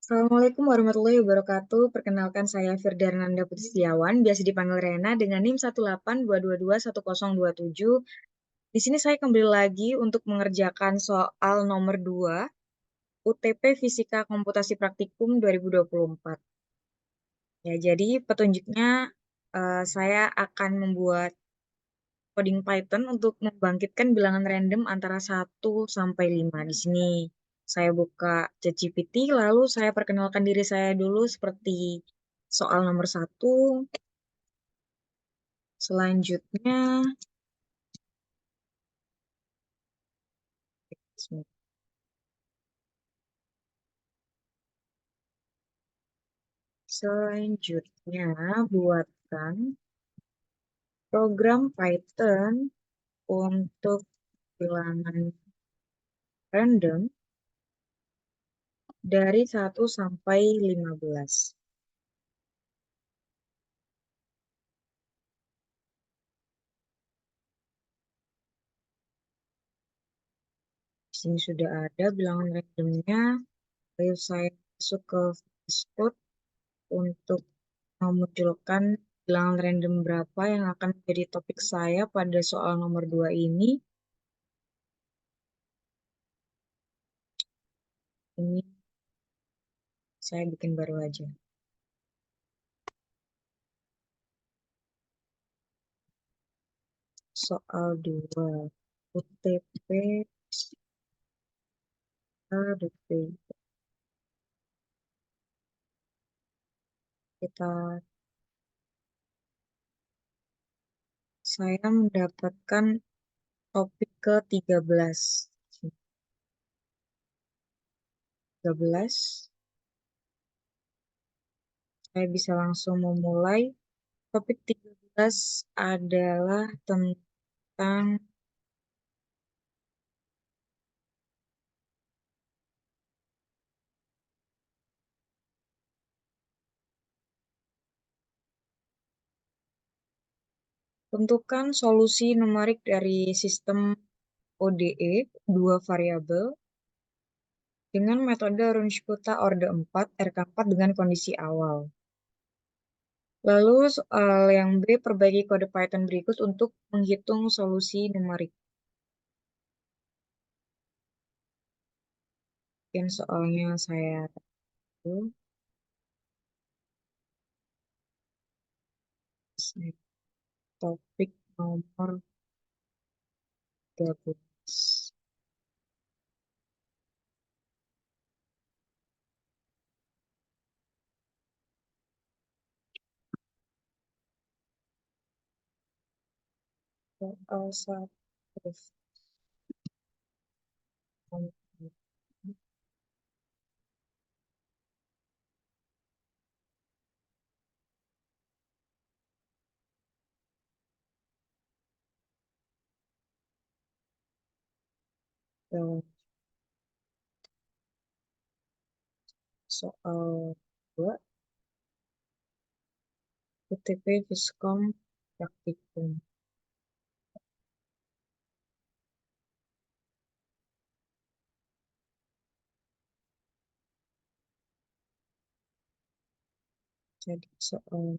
Assalamualaikum warahmatullahi wabarakatuh. Perkenalkan saya Firdernanda Putri Setiawan, biasa dipanggil Rena dengan NIM 182221027. Di sini saya kembali lagi untuk mengerjakan soal nomor 2, UTP Fisika Komputasi Praktikum 2024. Ya, jadi petunjuknya saya akan membuat coding Python untuk membangkitkan bilangan random antara 1 sampai 5. Di sini saya buka ChatGPT, lalu saya perkenalkan diri saya dulu seperti soal nomor 1. Selanjutnya, selanjutnya buatkan program Python untuk bilangan random dari 1 sampai 15. Di sini sudah ada bilangan randomnya. Lalu saya masuk ke VS Code untuk memunculkan bilangan random berapa yang akan menjadi topik saya pada soal nomor 2 ini. Ini saya bikin baru aja. Soal 2. UTP DP. Saya mendapatkan topik ke 13. 13. Saya bisa langsung memulai. Topik 13 adalah tentang tentukan solusi numerik dari sistem ODE 2 variabel dengan metode Runge-Kutta orde 4 RK4 dengan kondisi awal. Lalu soal yang B, perbaiki kode Python berikut untuk menghitung solusi numerik. Mungkin soalnya saya tahu. Topik nomor 13. Soal 1. Soal 2, UTP Fiskom Praktikum. Jadi soal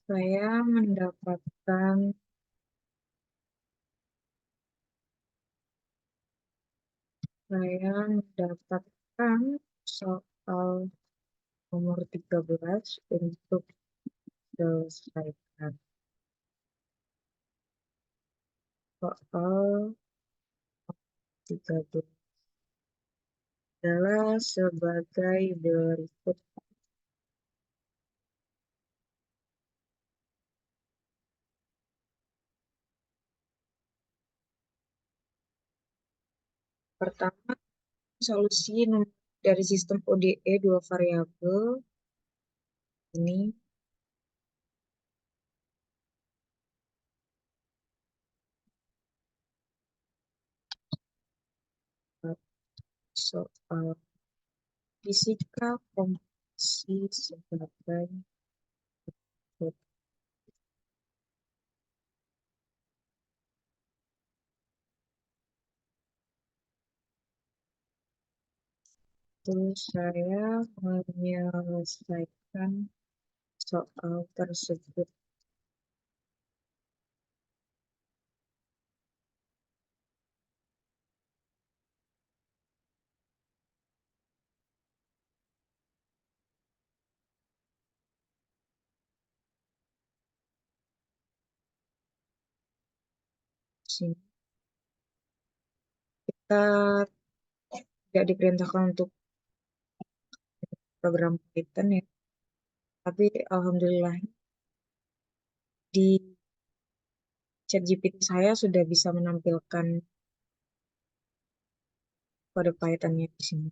saya mendapatkan soal nomor 13 untuk selesaikan. Soal 13 adalah sebagai berikut. Pertama, solusi dari sistem ODE 2 variabel ini. soal fisika komputasi sebagai terus saya menyelesaikan soal tersebut. Sini kita tidak diperintahkan untuk program Python ya, tapi alhamdulillah di ChatGPT saya sudah bisa menampilkan kode Python-nya di sini.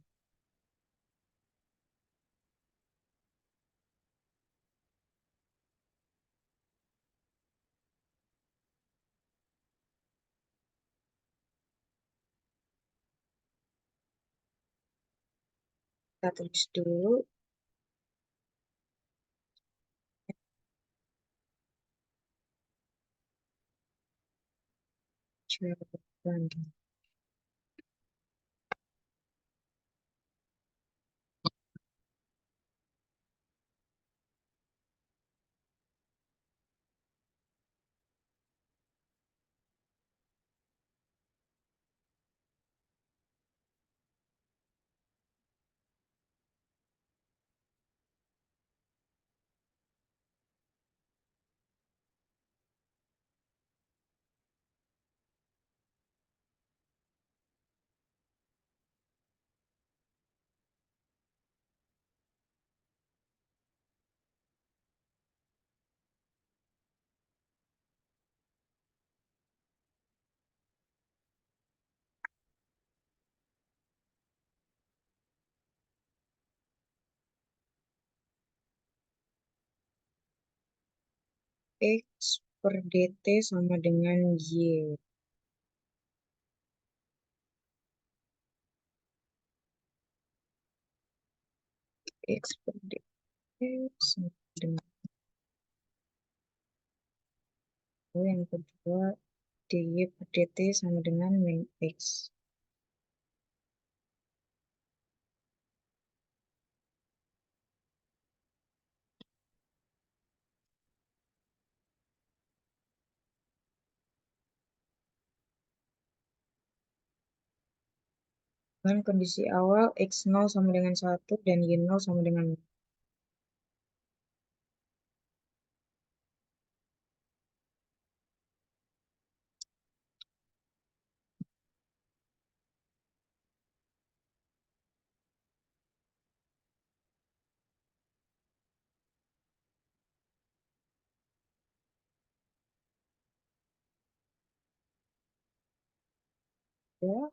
Kita tulis dulu jawaban. X per DT sama dengan Y. X per DT sama dengan Y. Yang kedua, DY per DT sama dengan min X. Dengan kondisi awal X0 sama dengan 1 dan Y0 sama dengan 0. Ya,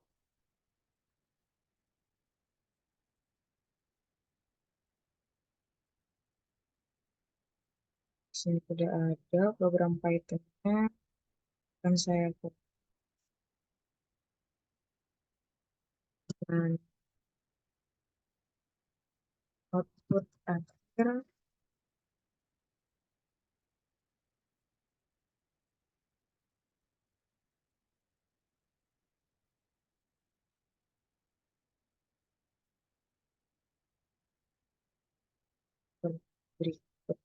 di sini sudah ada program Python-nya. Akan saya lakukan output akhir berikut.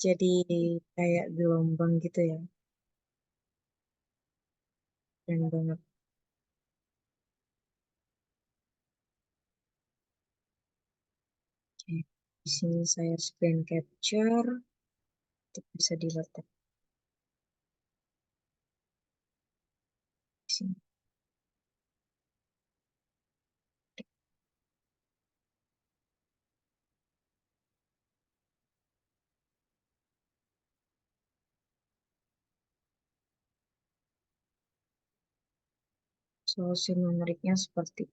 Jadi kayak gelombang gitu ya. Keren banget. Oke. Di sini saya screen capture. Untuk bisa diletak di sini. Solusi numeriknya seperti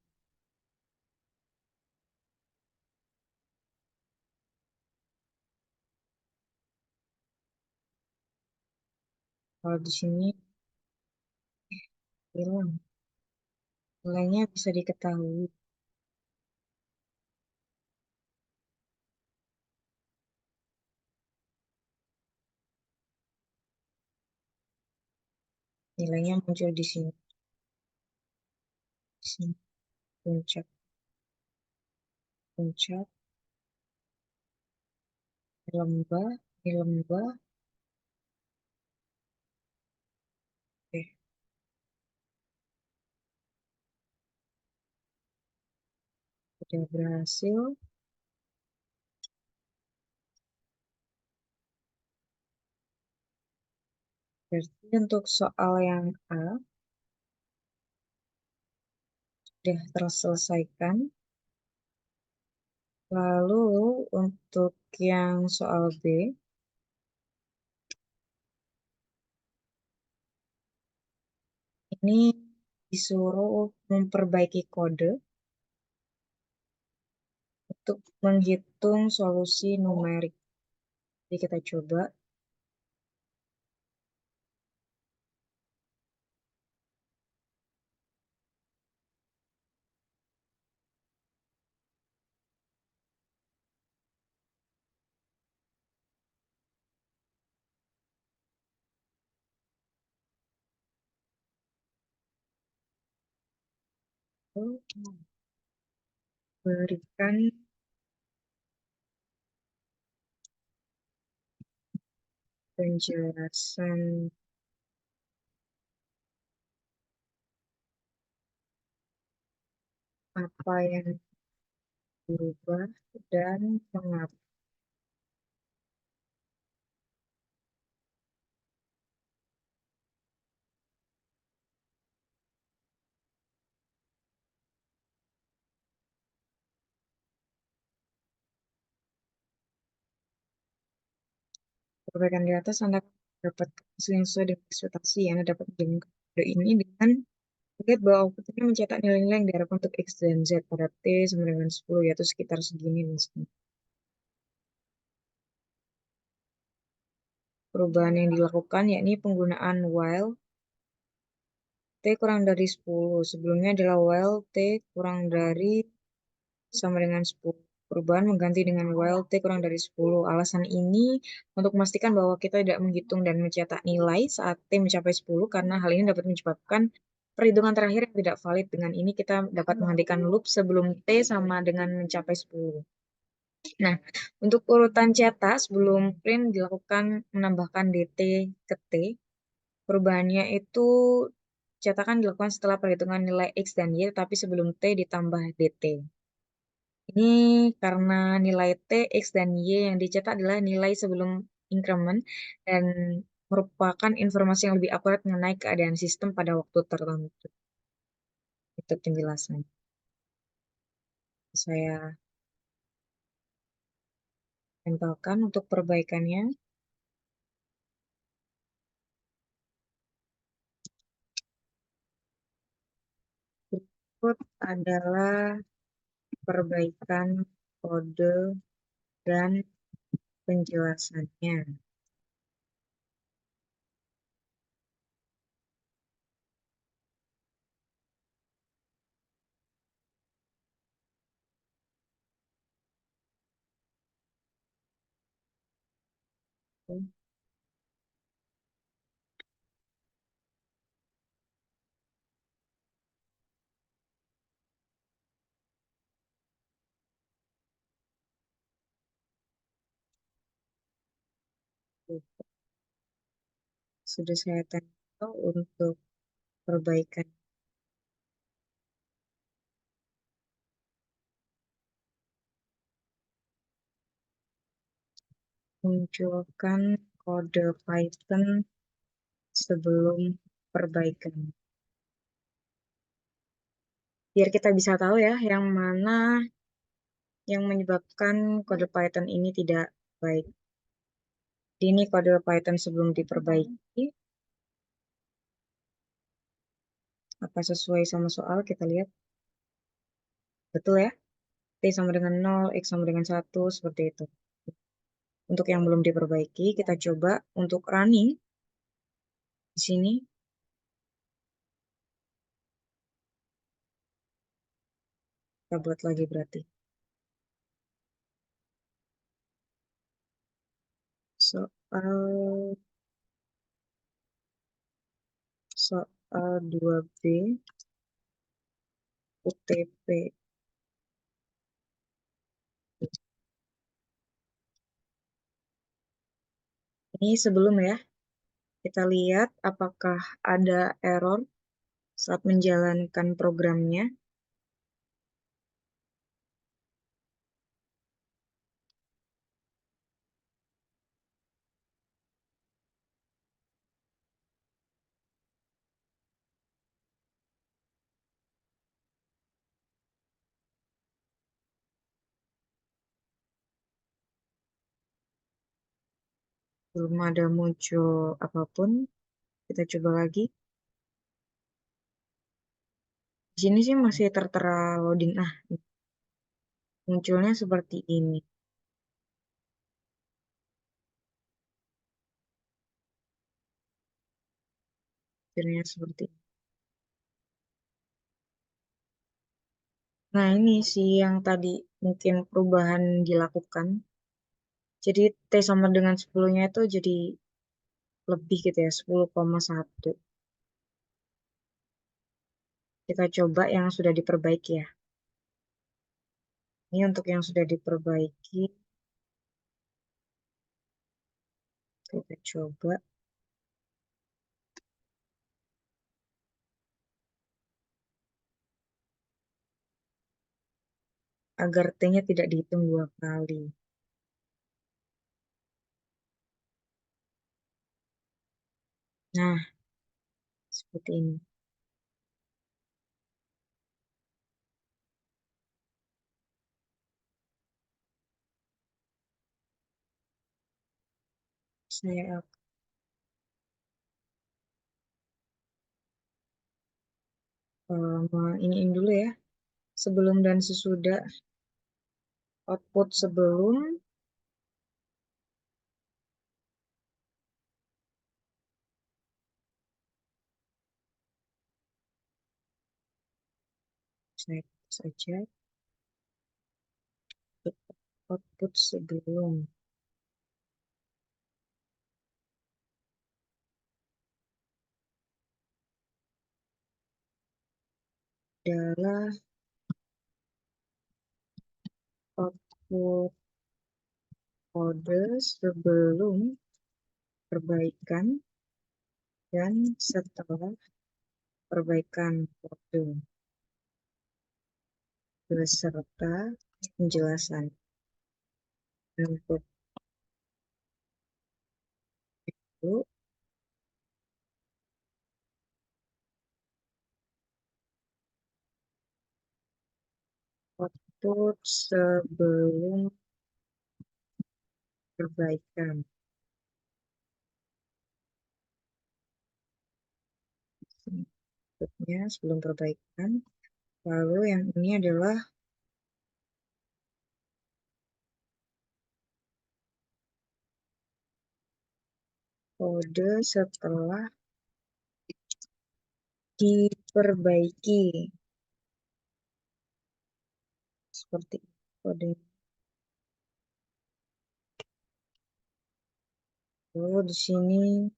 Kalau di sini hilang, nilainya bisa diketahui. Nilainya muncul di sini, di sini. Puncak, puncak, lembah, di lembah. Oke, udah berhasil. Berarti untuk soal yang A sudah terselesaikan. Lalu untuk yang soal B, ini disuruh memperbaiki kode untuk menghitung solusi numerik. Jadi kita coba. Berikan penjelasan apa yang berubah dan mengapa. Perbaikan di atas Anda dapat hasil yang sesuai dengan ekspektasi. Anda dapat menjalankan kode ini dengan lihat bahwa outputnya mencetak nilai-nilai yang diharapkan untuk X dan Z pada T sama dengan 10, yaitu sekitar segini misalnya. Perubahan yang dilakukan yakni penggunaan while T kurang dari 10. Sebelumnya adalah while T kurang dari sama dengan 10. Perubahan mengganti dengan while T kurang dari 10. Alasan ini untuk memastikan bahwa kita tidak menghitung dan mencetak nilai saat T mencapai 10, karena hal ini dapat menyebabkan perhitungan terakhir yang tidak valid. Dengan ini kita dapat menghentikan loop sebelum T sama dengan mencapai 10. Nah, untuk urutan cetak sebelum print dilakukan menambahkan DT ke T. Perubahannya itu cetakan dilakukan setelah perhitungan nilai X dan Y, tapi sebelum T ditambah DT. Ini karena nilai T, X, dan Y yang dicetak adalah nilai sebelum increment dan merupakan informasi yang lebih akurat mengenai keadaan sistem pada waktu tertentu. Itu penjelasan. Saya tempelkan untuk perbaikannya. Berikut adalah perbaikan kode dan penjelasannya. Sudah saya tempel untuk perbaikan. Munculkan kode Python sebelum perbaikan. Biar kita bisa tahu ya, yang mana yang menyebabkan kode Python ini tidak baik. Ini kode Python sebelum diperbaiki. Apa sesuai sama soal? Kita lihat. Betul ya? T sama dengan 0, X sama dengan 1, seperti itu. Untuk yang belum diperbaiki, kita coba untuk running. Di sini kita buat lagi berarti. Soal soal 2B UTP. Ini sebelum ya, kita lihat apakah ada error saat menjalankan programnya. Belum ada muncul apapun. Kita coba lagi. Di sini sih masih tertera loading. Munculnya seperti ini. Hasilnya seperti ini. Nah, ini sih yang tadi mungkin perubahan dilakukan. Jadi T sama dengan 10-nya itu jadi lebih gitu ya, 10,1. Kita coba yang sudah diperbaiki ya. Ini untuk yang sudah diperbaiki. Kita coba agar T-nya tidak dihitung 2 kali. Nah, seperti ini. Saya iniin dulu ya. Sebelum dan sesudah output sebelum saya saja output sebelum adalah output kode sebelum perbaikan dan setelah perbaikan kode beserta penjelasan. Untuk itu, output sebelum perbaikan. Outputnya sebelum perbaikan. Lalu yang ini adalah kode setelah diperbaiki. Seperti kode. Lalu di sini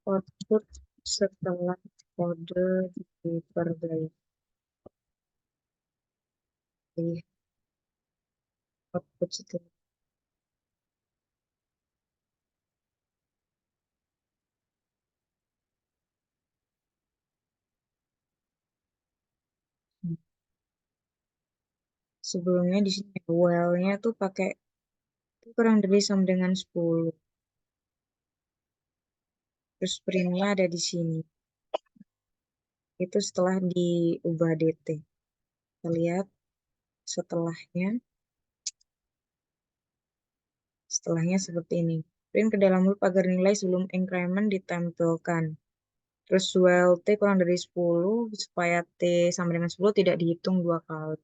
output setelah kode diperbaiki. Output setelah sebelumnya di sini while-nya tuh pakai kurang dari sama dengan 10. Terus print-nya ada di sini. Itu setelah diubah DT. Kita lihat setelahnya. Setelahnya seperti ini. Print ke dalam loop agar nilai sebelum increment ditampilkan. Terus while T kurang dari 10 supaya T sama dengan 10 tidak dihitung 2 kali.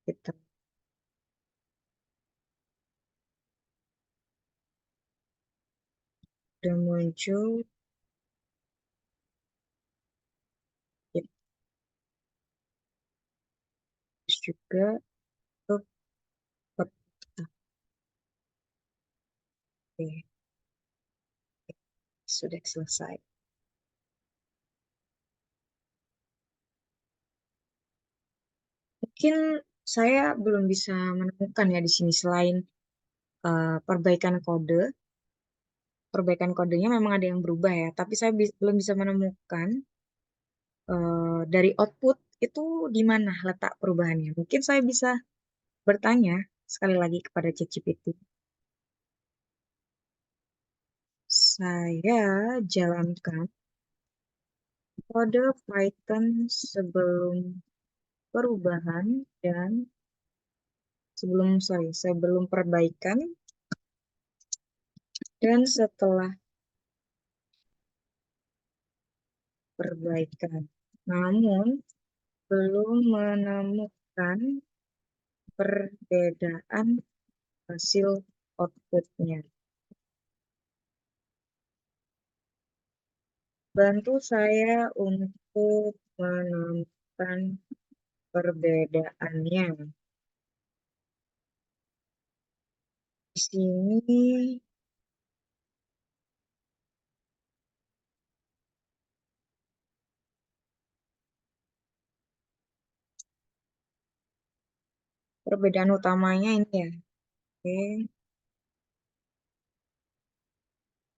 Kita Udah muncul, ya, terus juga ke peta. Oke, sudah selesai. Mungkin saya belum bisa menemukan ya di sini selain perbaikan kode. Perbaikan kodenya memang ada yang berubah ya, tapi saya belum bisa menemukan dari output itu di mana letak perubahannya. Mungkin saya bisa bertanya sekali lagi kepada ChatGPT. Saya jalankan kode Python sebelum perubahan dan sebelum perbaikan dan setelah perbaikan. Namun belum menemukan perbedaan hasil outputnya. Bantu saya untuk menemukan perbedaannya. Di sini perbedaan utamanya ini ya. Oke,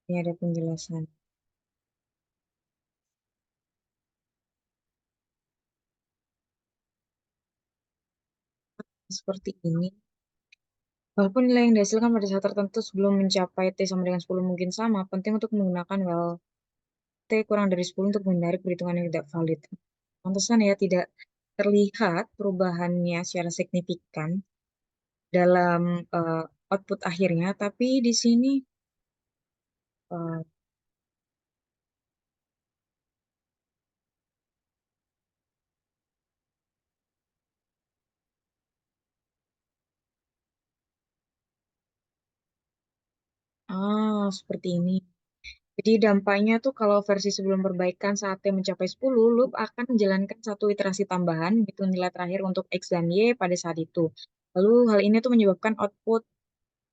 ini ada penjelasan. Seperti ini. Walaupun nilai yang dihasilkan pada saat tertentu sebelum mencapai T sama dengan 10 mungkin sama, penting untuk menggunakan well T kurang dari 10 untuk menghindari perhitungan yang tidak valid. Pantesan ya tidak terlihat perubahannya secara signifikan dalam eh, output akhirnya, tapi di sini eh, seperti ini. Jadi dampaknya tuh kalau versi sebelum perbaikan saat T mencapai 10, loop akan menjalankan satu iterasi tambahan, itu nilai terakhir untuk X dan Y pada saat itu. Lalu hal ini tuh menyebabkan output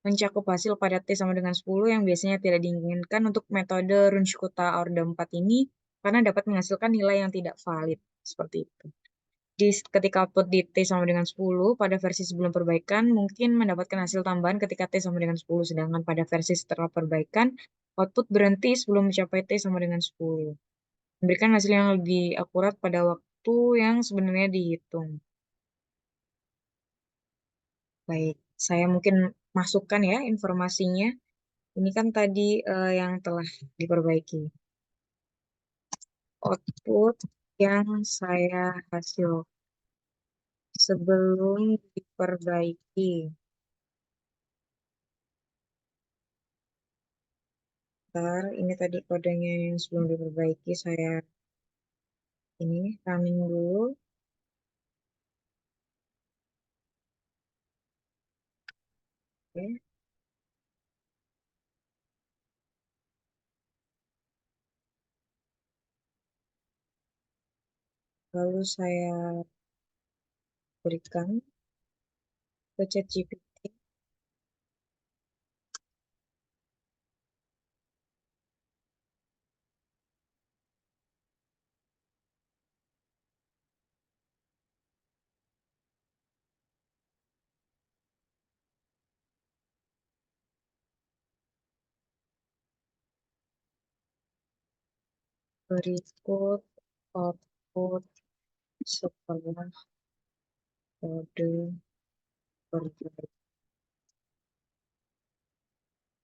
mencakup hasil pada T sama dengan 10 yang biasanya tidak diinginkan untuk metode Runge-Kutta-Orde 4 ini karena dapat menghasilkan nilai yang tidak valid. Seperti itu. Ketika output di T sama dengan 10, pada versi sebelum perbaikan mungkin mendapatkan hasil tambahan ketika T sama dengan 10, sedangkan pada versi setelah perbaikan, output berhenti sebelum mencapai T sama dengan 10. Memberikan hasil yang lebih akurat pada waktu yang sebenarnya dihitung. Baik, saya mungkin masukkan ya informasinya. Ini kan tadi yang telah diperbaiki. Output yang saya hasil sebelum diperbaiki. Ntar, ini tadi kodenya yang sebelum diperbaiki saya ini running dulu. Oke. Lalu saya berikan ke ChatGPT berikut output setelah kode perbaikan.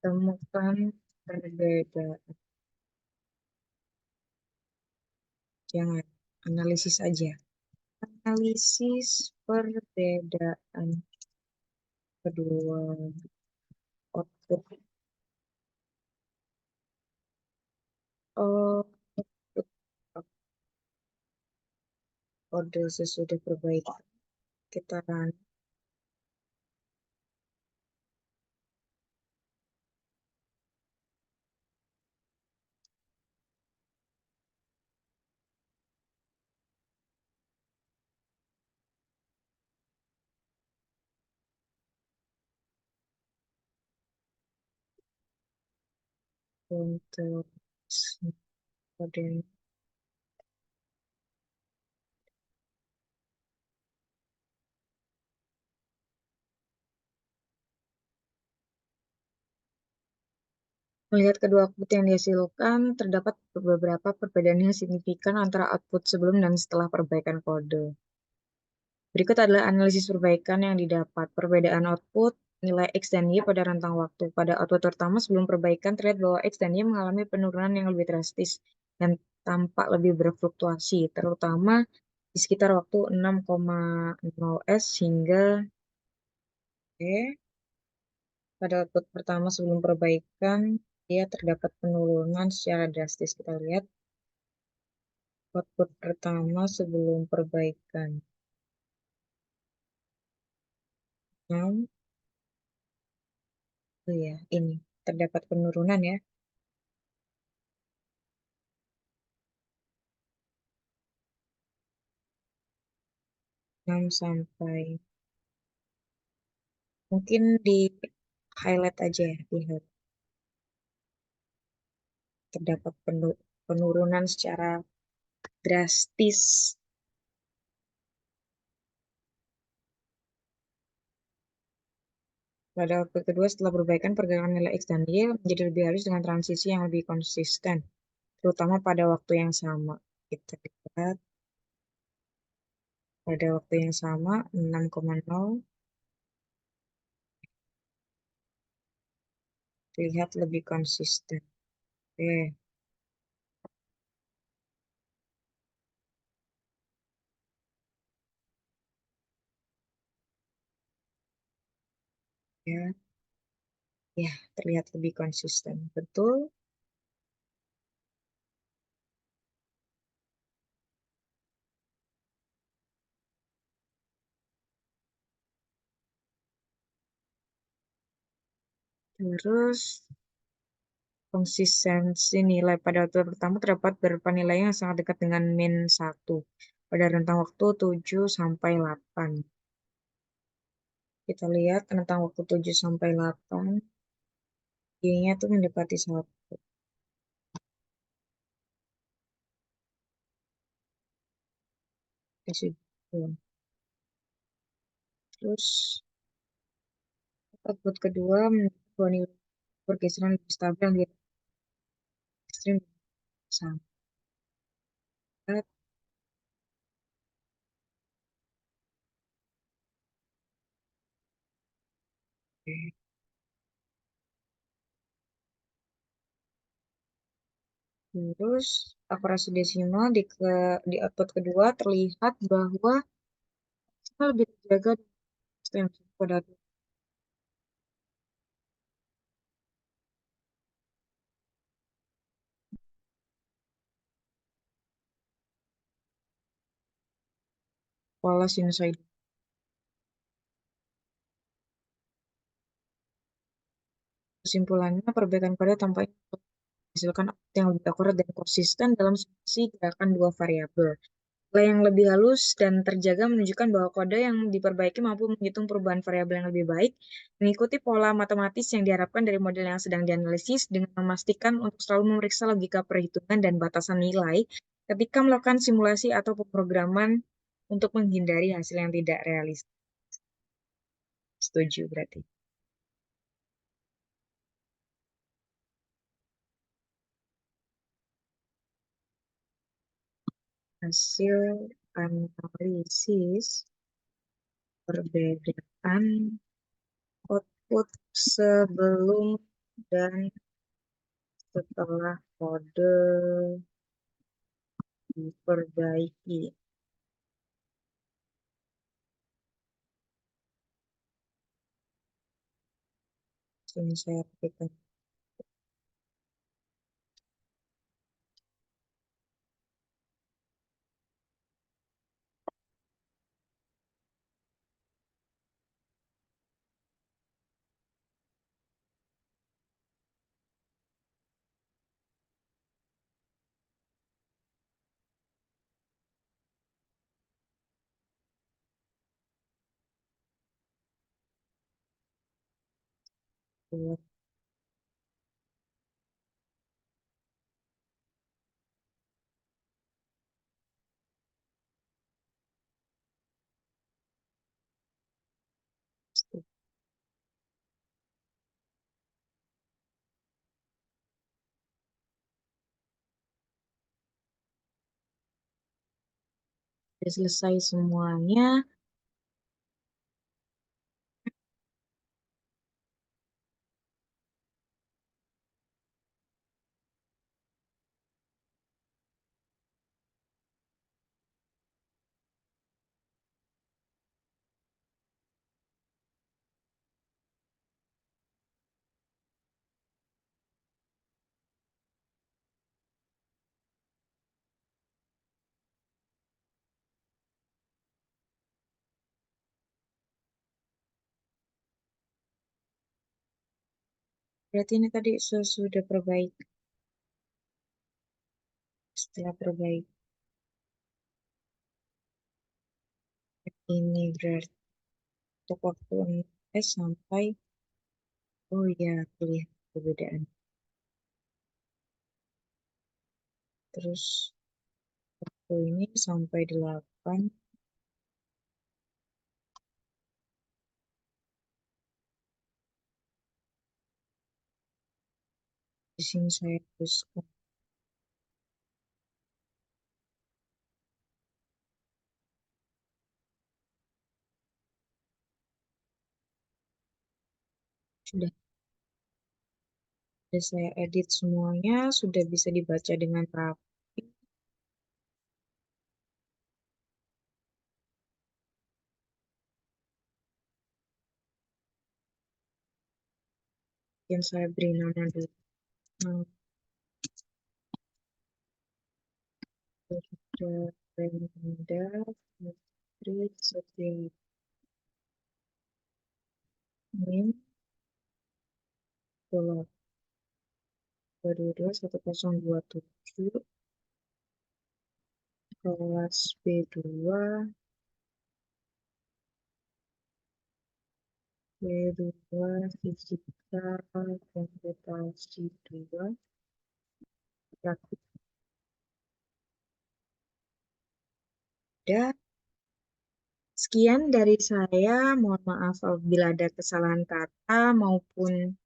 Temukan perbedaan. Jangan analisis aja. Analisis perbedaan kedua output. Oh, kode sesudah perbaikan. Kita run. untuk kode. Melihat kedua output yang dihasilkan, terdapat beberapa perbedaan yang signifikan antara output sebelum dan setelah perbaikan kode. Berikut adalah analisis perbaikan yang didapat. Perbedaan output nilai X dan Y pada rentang waktu. Pada output pertama sebelum perbaikan terlihat bahwa X dan Y mengalami penurunan yang lebih drastis dan tampak lebih berfluktuasi, terutama di sekitar waktu 6,0 S hingga E. Pada output pertama sebelum perbaikan, dia terdapat penurunan secara drastis. Kita lihat output pertama sebelum perbaikan. 6, oh ya, ini terdapat penurunan ya. 6 sampai, mungkin di highlight aja ya, lihat terdapat penurunan secara drastis. Pada output kedua setelah perbaikan, pergerakan nilai X dan Y menjadi lebih halus dengan transisi yang lebih konsisten, terutama pada waktu yang sama. Kita lihat pada waktu yang sama 6,0 terlihat lebih konsisten. Oke, ya, ya terlihat lebih konsisten. Betul. Terus konsistensi nilai pada output pertama terdapat beberapa nilai yang sangat dekat dengan min 1 pada rentang waktu 7 sampai 8. Kita lihat rentang waktu 7 sampai 8, Y-nya tuh mendekati 1. Kasih dua. Terus output kedua menunjukkan bahwa nilai pergeseran lebih stabil yang di ekstrim sampai. Terus akurasi desimal di output kedua terlihat bahwa lebih terjaga yang pada pola sinusoid. Kesimpulannya, perbaikan pada tampaknya menghasilkan output yang lebih akurat dan konsisten dalam simulasi gerakan dua variabel. Nilai yang lebih halus dan terjaga menunjukkan bahwa kode yang diperbaiki mampu menghitung perubahan variabel yang lebih baik, mengikuti pola matematis yang diharapkan dari model yang sedang dianalisis, dengan memastikan untuk selalu memeriksa logika perhitungan dan batasan nilai ketika melakukan simulasi atau pemrograman untuk menghindari hasil yang tidak realistis. Setuju berarti. Hasil analisis perbedaan output sebelum dan setelah kode diperbaiki. Sini saya berikan Sudah selesai semuanya. Berarti ini tadi sudah perbaiki. Setelah perbaiki ini berarti untuk waktu sampai, oh ya, kelihatan perbedaan. Terus waktu ini sampai 8. Di sini saya tuliskan sudah saya edit semuanya, sudah bisa dibaca dengan rapi. Yang saya beri nama dulu. Brenda Putri Setianing 2221027 kelas B2 Fisika Komputasi 2 praktik. Dan sekian dari saya. Mohon maaf apabila ada kesalahan kata maupun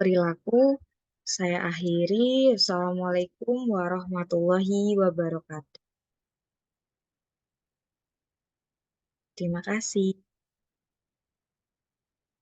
perilaku. Saya akhiri. Assalamualaikum warahmatullahi wabarakatuh. Terima kasih.